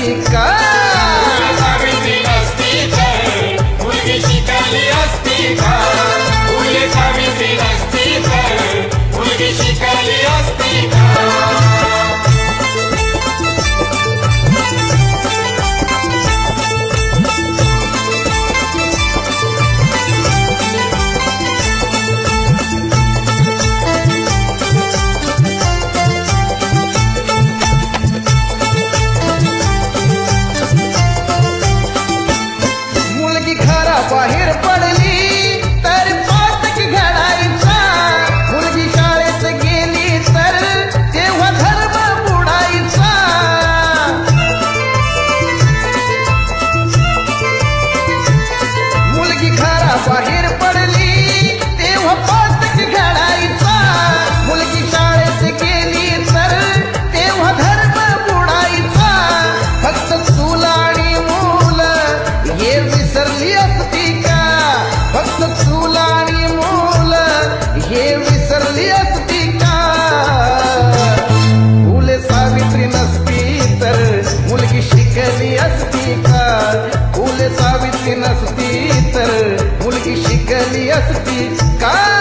असती का? सावित्री नसती तर मुलगी शिकली असती का? फुले सावित्री नसती तर मुलगी शिकली असती का? बाहेर पडली तर पातक घडायचा, मुलगी शाळेत गेली तर तेव्हा धर्म बुडायचा. मुलगी घरा बाहेर पडली तेव्हा पातक घडायचा, मुलगी शाळेत गेली तर तेव्हा धर्म बुडायचा. फक्त चूल आणि मूल हे विसरली असती का? फक्त चूल आणि मूल हे विसरली असती का? फुले सावित्री नसती तर मुलगी शिकली असती का? फुले सावित्री नसती तर मुलगी शिकली असती का?